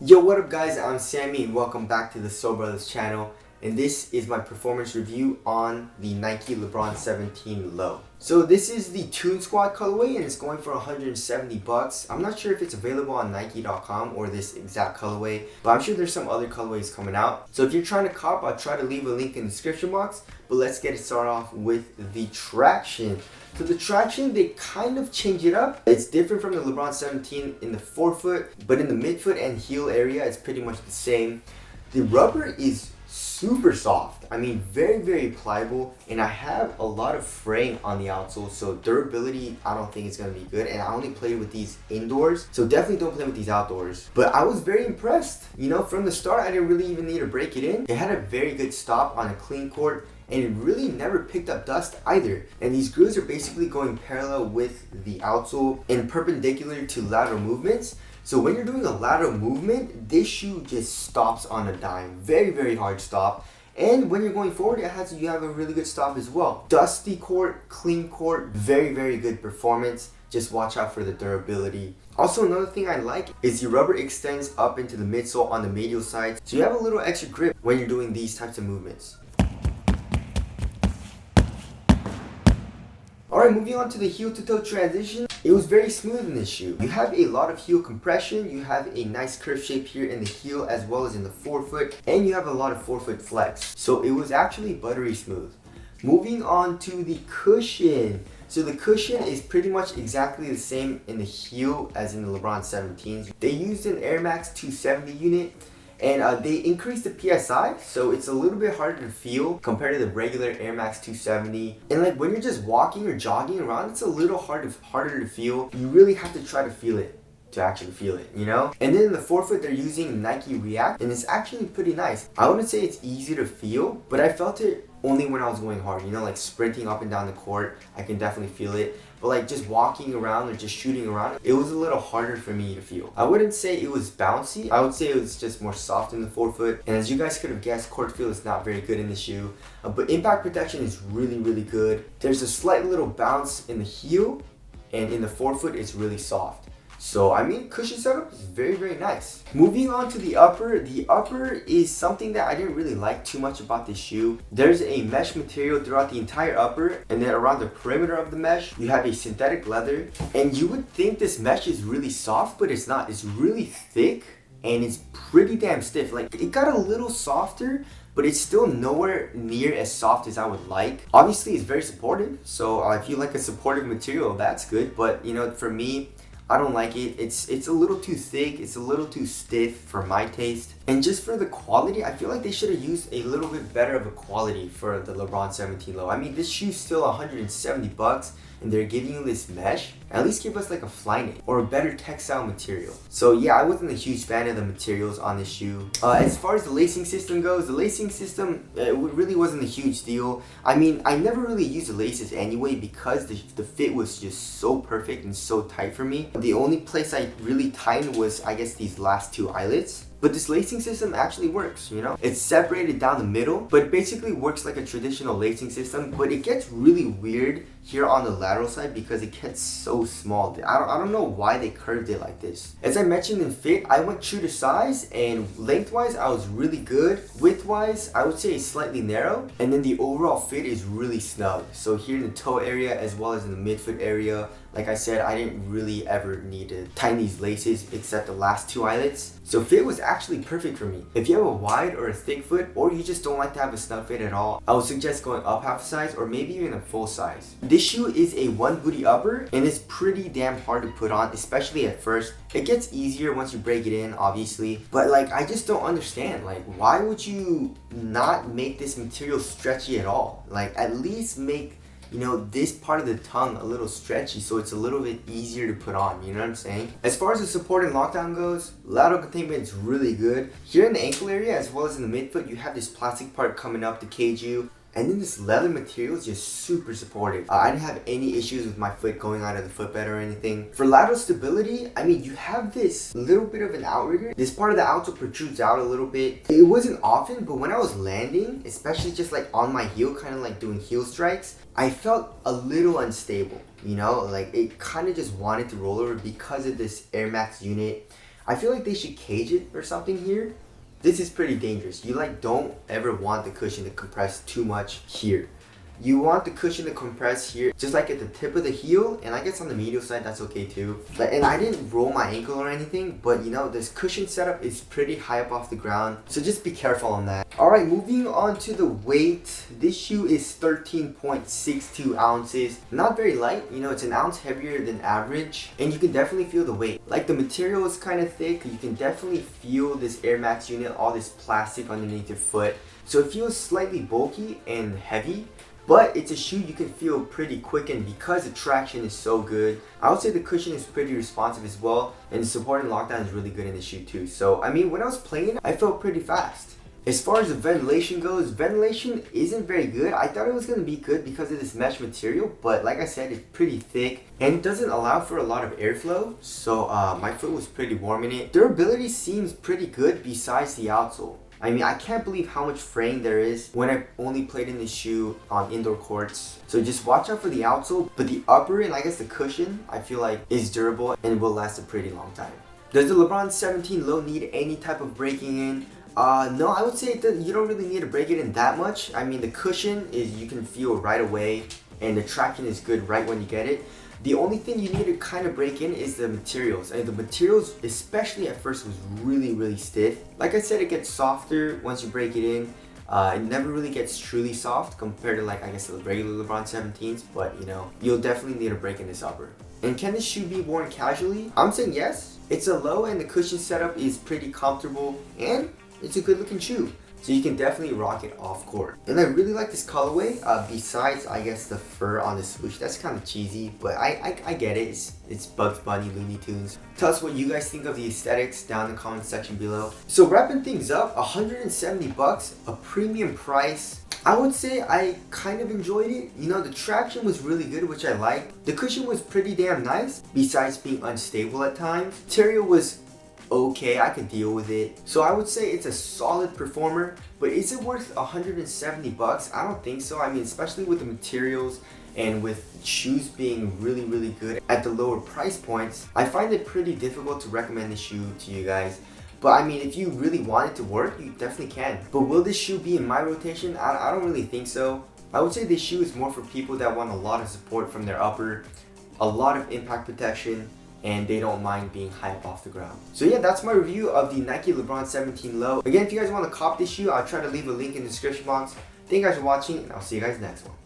Yo, what up guys, I'm Sammy and welcome back to the Soul Brothers channel, and this is my performance review on the Nike Lebron 17 Low. So this is the Toon Squad colorway and it's going for 170 bucks. I'm not sure if it's available on Nike.com or this exact colorway, but I'm sure there's some other colorways coming out. So if you're trying to cop, I'll try to leave a link in the description box, but let's get it started off with the traction. So the traction, they kind of change it up. It's different from the Lebron 17 in the forefoot, but in the midfoot and heel area, it's pretty much the same. The rubber is super soft. I mean, very pliable, and I have a lot of fraying on the outsole, so durability I don't think it's gonna be good. And I only played with these indoors, so definitely don't play with these outdoors. But I was very impressed. You know, from the start, I didn't really even need to break it in. It had a very good stop on a clean court, and it really never picked up dust either. And these grooves are basically going parallel with the outsole and perpendicular to lateral movements. So when you're doing a lateral movement, this shoe just stops on a dime. Very hard stop. And when you're going forward, you have a really good stop as well. Dusty court, clean court, very good performance. Just watch out for the durability. Also, another thing I like is the rubber extends up into the midsole on the medial side, so you have a little extra grip when you're doing these types of movements. Alright, moving on to the heel to toe transition. It was very smooth in this shoe. You have a lot of heel compression, you have a nice curve shape here in the heel as well as in the forefoot, and you have a lot of forefoot flex. So it was actually buttery smooth. Moving on to the cushion. So the cushion is pretty much exactly the same in the heel as in the Lebron 17s. They used an Air Max 270 unit. And they increased the PSI, so it's a little bit harder to feel compared to the regular Air Max 270. And like when you're just walking or jogging around, it's a little harder to feel. You really have to try to feel it to actually feel it, you know? And then in the forefoot, they're using Nike React, and it's actually pretty nice. I wouldn't say it's easy to feel, but I felt it only when I was going hard, you know, like sprinting up and down the court, I can definitely feel it. But like just walking around or just shooting around, it was a little harder for me to feel. I wouldn't say it was bouncy. I would say it was just more soft in the forefoot. And as you guys could have guessed, court feel is not very good in the shoe. But impact protection is really good. There's a slight little bounce in the heel, and in the forefoot, it's really soft. So, I mean, cushion setup is very nice. Moving on to the upper. The upper is something that I didn't really like too much about this shoe. There's a mesh material throughout the entire upper, and then around the perimeter of the mesh, you have a synthetic leather. And you would think this mesh is really soft, but it's not. It's really thick, and it's pretty damn stiff. Like, it got a little softer, but it's still nowhere near as soft as I would like. Obviously, it's very supportive, so if you like a supportive material, that's good. But, you know, for me, I don't like it. It's a little too thick. It's a little too stiff for my taste. And just for the quality, I feel like they should have used a little bit better of a quality for the Lebron 17 Low. I mean, this shoe's still 170 bucks, and they're giving you this mesh. At least give us like a Flyknit or a better textile material. So yeah, I wasn't a huge fan of the materials on this shoe. As far as the lacing system goes, the lacing system really wasn't a huge deal. I mean, I never really used the laces anyway because the fit was just so perfect and so tight for me. The only place I really tightened was, I guess, these last two eyelets. But this lacing system actually works, you know? It's separated down the middle, but it basically works like a traditional lacing system, but it gets really weird here on the lateral side because it gets so small. I don't know why they curved it like this. As I mentioned in fit, I went true to size, and lengthwise I was really good. Widthwise, I would say it's slightly narrow, and then the overall fit is really snug. So here in the toe area as well as in the midfoot area, like I said, I didn't really ever need to tighten these laces except the last two eyelets. So fit was actually perfect for me. If you have a wide or a thick foot, or you just don't like to have a snug fit at all, I would suggest going up half a size or maybe even a full size. This shoe is a one booty upper, and it's pretty damn hard to put on, especially at first. It gets easier once you break it in, obviously. But like, I just don't understand. Like, why would you not make this material stretchy at all? Like, at least make, you know, this part of the tongue a little stretchy so it's a little bit easier to put on, you know what I'm saying? As far as the support and lockdown goes, lateral containment is really good. Here in the ankle area as well as in the midfoot, you have this plastic part coming up to cage you. And then this leather material is just super supportive. I didn't have any issues with my foot going out of the footbed or anything. For lateral stability, I mean, you have this little bit of an outrigger. This part of the outsole protrudes out a little bit. It wasn't often, but when I was landing, especially just like on my heel, kind of like doing heel strikes, I felt a little unstable, you know? Like it kind of just wanted to roll over because of this Air Max unit. I feel like they should cage it or something here. This is pretty dangerous. You like don't ever want the cushion to compress too much here. You want the cushion to compress here, just like at the tip of the heel, and I guess on the medial side that's okay too. And I didn't roll my ankle or anything, but you know, this cushion setup is pretty high up off the ground, so just be careful on that. Alright, moving on to the weight. This shoe is 13.62 ounces. Not very light, you know, it's an ounce heavier than average, and you can definitely feel the weight. Like the material is kind of thick, you can definitely feel this Air Max unit, all this plastic underneath your foot. So it feels slightly bulky and heavy. But it's a shoe you can feel pretty quick in because the traction is so good. I would say the cushion is pretty responsive as well, and the support and lockdown is really good in the shoe too. So I mean, when I was playing, I felt pretty fast. As far as the ventilation goes, ventilation isn't very good. I thought it was going to be good because of this mesh material, but like I said, it's pretty thick and it doesn't allow for a lot of airflow. So my foot was pretty warm in it. Durability seems pretty good besides the outsole. I mean, I can't believe how much fraying there is when I've only played in this shoe on indoor courts. So just watch out for the outsole, but the upper and I guess the cushion, I feel like is durable and will last a pretty long time. Does the Lebron 17 low need any type of breaking in? No, I would say that you don't really need to break it in that much. I mean, the cushion is you can feel right away and the traction is good right when you get it. The only thing you need to kind of break in is the materials. And the materials, especially at first, was really stiff. Like I said, it gets softer once you break it in. It never really gets truly soft compared to like, I guess, the regular LeBron 17s. But you know, you'll definitely need to break in this upper. And can this shoe be worn casually? I'm saying yes. It's a low and the cushion setup is pretty comfortable. And it's a good looking shoe. So you can definitely rock it off court. And I really like this colorway, besides I guess the fur on the swoosh. That's kind of cheesy, but I get it. It's Bugs Bunny, Looney Tunes. Tell us what you guys think of the aesthetics down in the comment section below. So wrapping things up, 170 bucks, a premium price. I would say I kind of enjoyed it. You know, the traction was really good, which I liked. The cushion was pretty damn nice, besides being unstable at times. Material was okay, I could deal with it. So I would say it's a solid performer, but is it worth 170 bucks? I don't think so. I mean, especially with the materials and with shoes being really good at the lower price points, I find it pretty difficult to recommend this shoe to you guys. But I mean, if you really want it to work, you definitely can. But will this shoe be in my rotation? I don't really think so. I would say this shoe is more for people that want a lot of support from their upper, a lot of impact protection, and they don't mind being high up off the ground. So yeah, that's my review of the Nike LeBron 17 Low. Again, if you guys want to cop this shoe, I'll try to leave a link in the description box. Thank you guys for watching, and I'll see you guys next one.